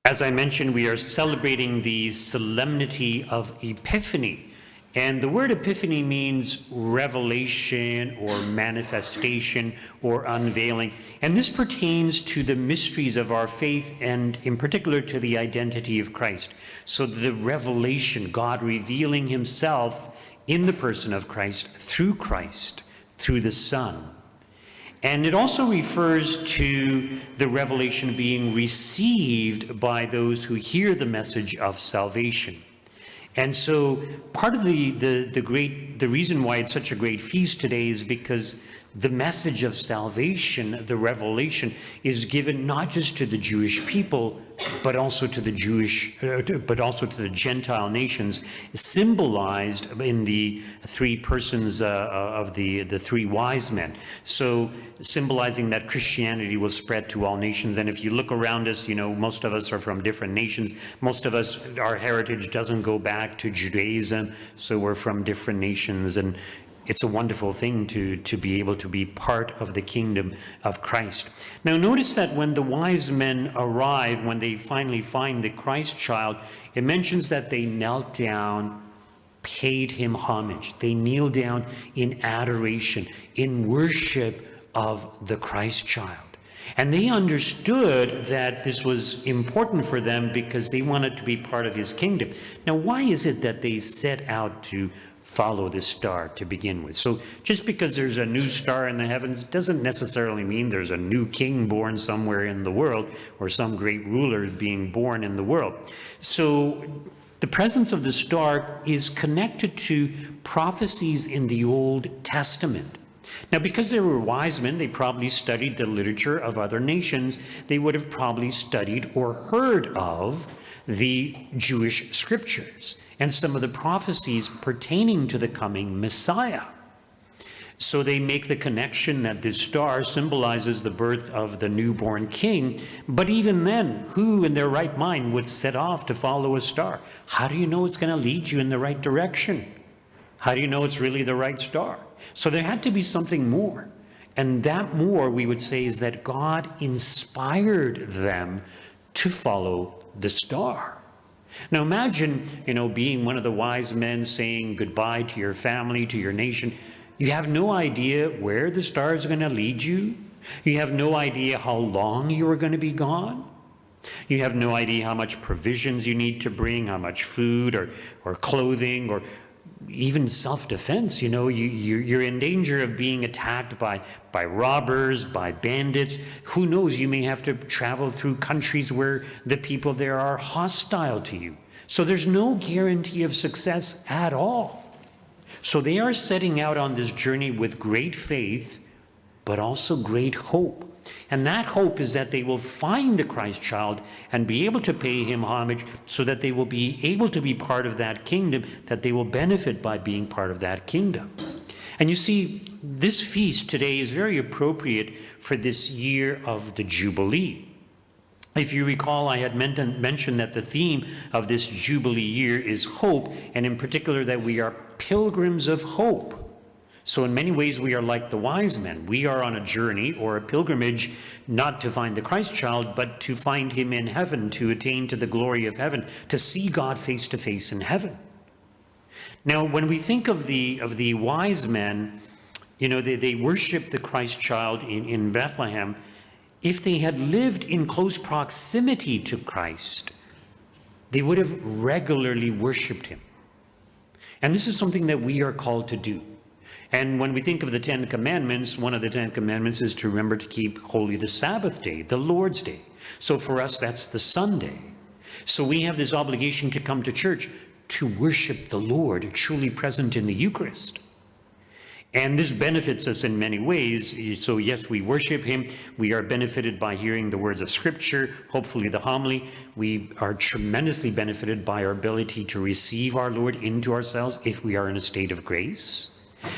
As I mentioned, we are celebrating the solemnity of Epiphany. And the word epiphany means revelation or manifestation or unveiling. And this pertains to the mysteries of our faith and in particular to the identity of Christ. So the revelation, God revealing himself in the person of Christ, through the Son. And it also refers to the revelation being received by those who hear the message of salvation. And so part of the reason why it's such a great feast today is because the message of salvation, the revelation, is given not just to the Jewish people, but also to the Gentile nations, symbolized in the three persons of the three wise men. So symbolizing that Christianity will spread to all nations. And if you look around us, you know, most of us are from different nations. Most of us, our heritage doesn't go back to Judaism, so we're from different nations. And it's a wonderful thing to be able to be part of the kingdom of Christ. Now notice that when the wise men arrive, when they finally find the Christ child, it mentions that they knelt down, paid him homage. They kneel down in adoration, in worship of the Christ child. And they understood that this was important for them because they wanted to be part of his kingdom. Now, why is it that they set out to follow this star to begin with? So just because there's a new star in the heavens doesn't necessarily mean there's a new king born somewhere in the world or some great ruler being born in the world. So the presence of the star is connected to prophecies in the Old Testament. Now, because they were wise men, they probably studied the literature of other nations. They would have probably studied or heard of the Jewish scriptures and some of the prophecies pertaining to the coming Messiah. So they make the connection that this star symbolizes the birth of the newborn king. But even then, who in their right mind would set off to follow a star? How do you know it's going to lead you in the right direction? How do you know it's really the right star? So there had to be something more. And that more, we would say, is that God inspired them to follow the star. Now imagine, being one of the wise men saying goodbye to your family, to your nation. You have no idea where the star is going to lead you. You have no idea how long you are going to be gone. You have no idea how much provisions you need to bring, how much food or clothing or even self-defense. You're in danger of being attacked by robbers, by bandits. Who knows, you may have to travel through countries where the people there are hostile to you. So there's no guarantee of success at all. So they are setting out on this journey with great faith, but also great hope. And that hope is that they will find the Christ child and be able to pay him homage so that they will be able to be part of that kingdom, that they will benefit by being part of that kingdom. And you see, this feast today is very appropriate for this year of the Jubilee. If you recall, I had mentioned that the theme of this Jubilee year is hope, and in particular that we are pilgrims of hope. So in many ways, we are like the wise men. We are on a journey or a pilgrimage, not to find the Christ child, but to find him in heaven, to attain to the glory of heaven, to see God face to face in heaven. Now, when we think of the wise men, they worship the Christ child in Bethlehem. If they had lived in close proximity to Christ, they would have regularly worshiped him. And this is something that we are called to do. And when we think of the Ten Commandments, one of the Ten Commandments is to remember to keep holy the Sabbath day, the Lord's day. So for us, that's the Sunday. So we have this obligation to come to church to worship the Lord, truly present in the Eucharist. And this benefits us in many ways. So yes, we worship him. We are benefited by hearing the words of Scripture, hopefully the homily. We are tremendously benefited by our ability to receive our Lord into ourselves if we are in a state of grace.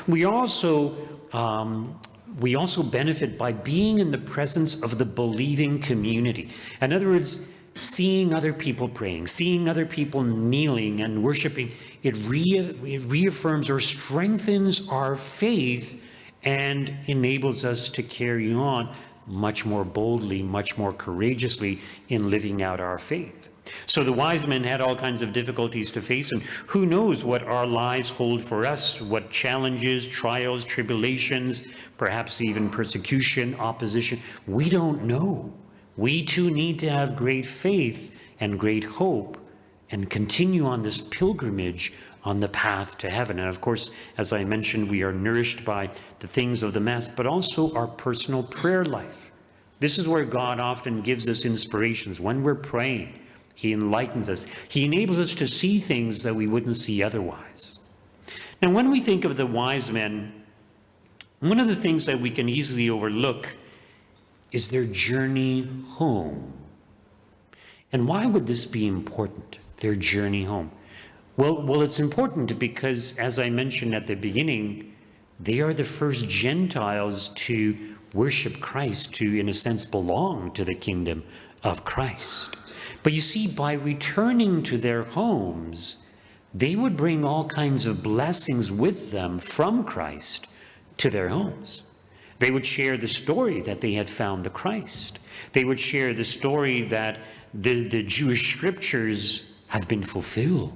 We also benefit by being in the presence of the believing community. In other words, seeing other people praying, seeing other people kneeling and worshiping, it reaffirms or strengthens our faith and enables us to carry on much more boldly, much more courageously in living out our faith. So the wise men had all kinds of difficulties to face, and who knows what our lives hold for us, what challenges, trials, tribulations, perhaps even persecution, opposition. We don't know. We too need to have great faith and great hope and continue on this pilgrimage on the path to heaven. And of course, as I mentioned, we are nourished by the things of the Mass, but also our personal prayer life. This is where God often gives us inspirations. When we're praying, he enlightens us. He enables us to see things that we wouldn't see otherwise. Now, when we think of the wise men, one of the things that we can easily overlook is their journey home. And why would this be important, their journey home? Well, it's important because, as I mentioned at the beginning, they are the first Gentiles to worship Christ, to, in a sense, belong to the kingdom of Christ. But you see, by returning to their homes, they would bring all kinds of blessings with them from Christ to their homes. They would share the story that they had found the Christ. They would share the story that the Jewish scriptures have been fulfilled.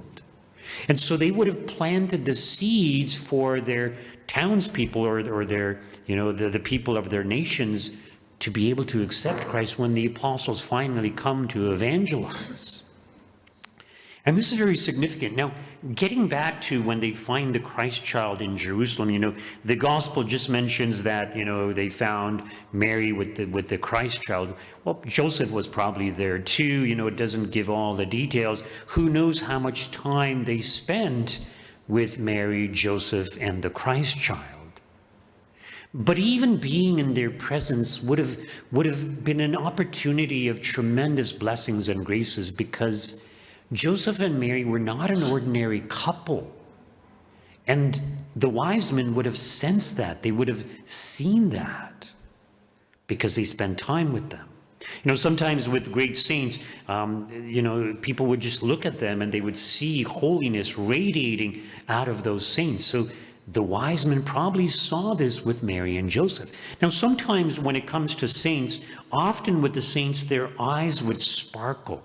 And so they would have planted the seeds for their townspeople or their, the people of their nations to be able to accept Christ when the apostles finally come to evangelize. And this is very significant. Now, getting back to when they find the Christ child in Jerusalem, the gospel just mentions that, they found Mary with the Christ child. Well, Joseph was probably there too. It doesn't give all the details. Who knows how much time they spent with Mary, Joseph, and the Christ child. But even being in their presence would have been an opportunity of tremendous blessings and graces, because Joseph and Mary were not an ordinary couple. And the wise men would have sensed that. They would have seen that because they spent time with them. Sometimes with great saints, people would just look at them and they would see holiness radiating out of those saints. So the wise men probably saw this with Mary and Joseph. Now, sometimes when it comes to saints, often with the saints, their eyes would sparkle.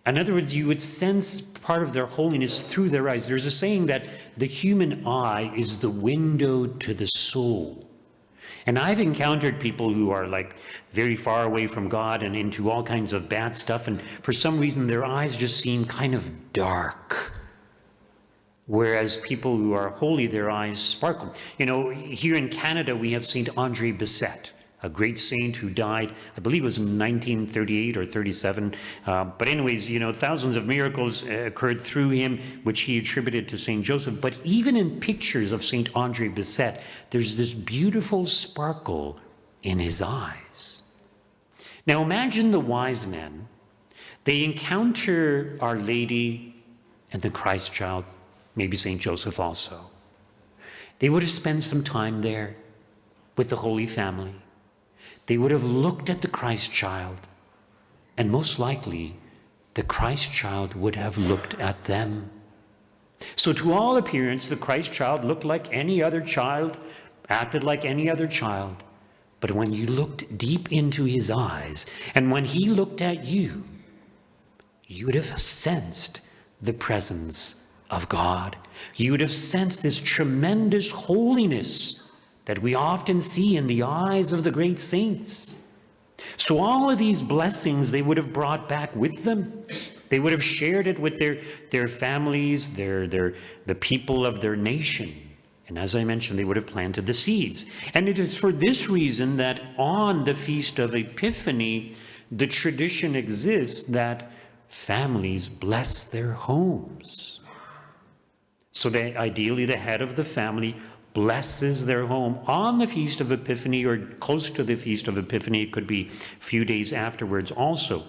In other words, you would sense part of their holiness through their eyes. There's a saying that the human eye is the window to the soul. And I've encountered people who are very far away from God and into all kinds of bad stuff, and for some reason their eyes just seem kind of dark. Whereas people who are holy, their eyes sparkle. Here in Canada, we have St. Andre Benoit, a great saint who died, I believe it was in 1938 or 37. But anyways, thousands of miracles occurred through him, which he attributed to St. Joseph. But even in pictures of St. Andre Benoit, there's this beautiful sparkle in his eyes. Now imagine the wise men. They encounter Our Lady and the Christ child, maybe St. Joseph also. They would have spent some time there with the Holy Family. They would have looked at the Christ child, and most likely the Christ child would have looked at them. So to all appearance, the Christ child looked like any other child, acted like any other child. But when you looked deep into his eyes, and when he looked at you, you would have sensed the presence of God. You would have sensed this tremendous holiness that we often see in the eyes of the great saints. So all of these blessings they would have brought back with them. They would have shared it with their families, the people of their nation. And as I mentioned, they would have planted the seeds. And it is for this reason that on the Feast of Epiphany, the tradition exists that families bless their homes. So that ideally the head of the family blesses their home on the Feast of Epiphany, or close to the Feast of Epiphany. It could be a few days afterwards also.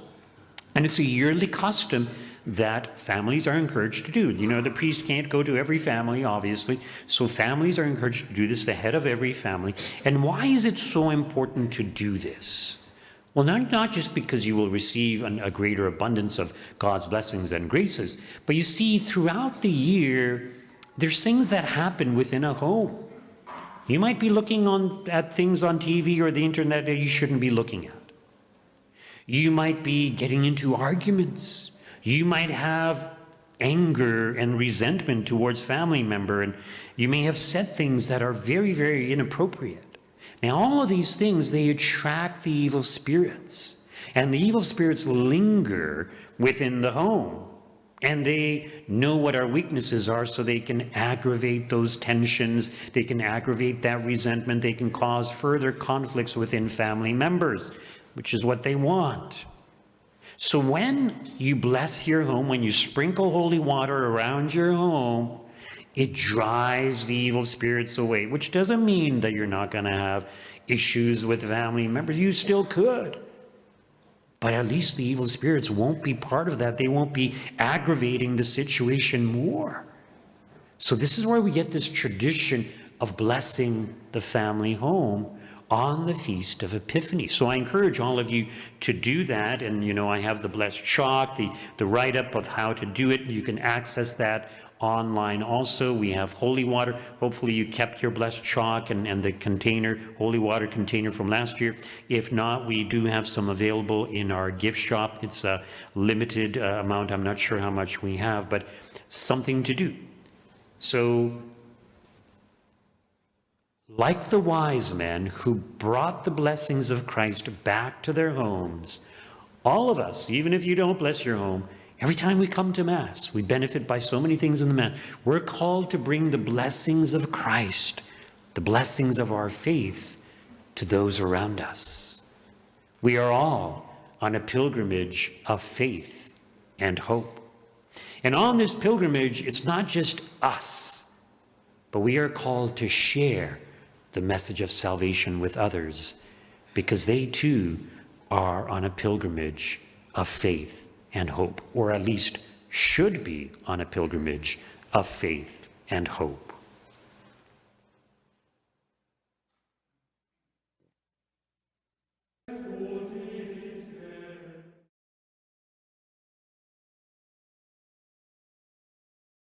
And it's a yearly custom that families are encouraged to do. The priest can't go to every family, obviously. So families are encouraged to do this, the head of every family. And why is it so important to do this? Well, not just because you will receive a greater abundance of God's blessings and graces, but you see, throughout the year, there's things that happen within a home. You might be looking at things on TV or the internet that you shouldn't be looking at. You might be getting into arguments. You might have anger and resentment towards family member, and you may have said things that are very, very inappropriate. Now, all of these things, they attract the evil spirits, and the evil spirits linger within the home, and they know what our weaknesses are, so they can aggravate those tensions, they can aggravate that resentment, they can cause further conflicts within family members, which is what they want. So when you bless your home, when you sprinkle holy water around your home, it drives the evil spirits away, which doesn't mean that you're not going to have issues with family members. You still could. But at least the evil spirits won't be part of that. They won't be aggravating the situation more. So this is where we get this tradition of blessing the family home on the Feast of Epiphany. So I encourage all of you to do that. And, I have the blessed chalk, the write-up of how to do it. You can access that online also. We have holy water. Hopefully you kept your blessed chalk and the container, holy water container from last year. If not, we do have some available in our gift shop. It's a limited amount. I'm not sure how much we have, but something to do. So, like the wise men who brought the blessings of Christ back to their homes, all of us, even if you don't bless your home, every time we come to Mass, we benefit by so many things in the Mass. We're called to bring the blessings of Christ, the blessings of our faith, to those around us. We are all on a pilgrimage of faith and hope. And on this pilgrimage, it's not just us, but we are called to share the message of salvation with others, because they too are on a pilgrimage of faith and hope, or at least should be on a pilgrimage of faith and hope.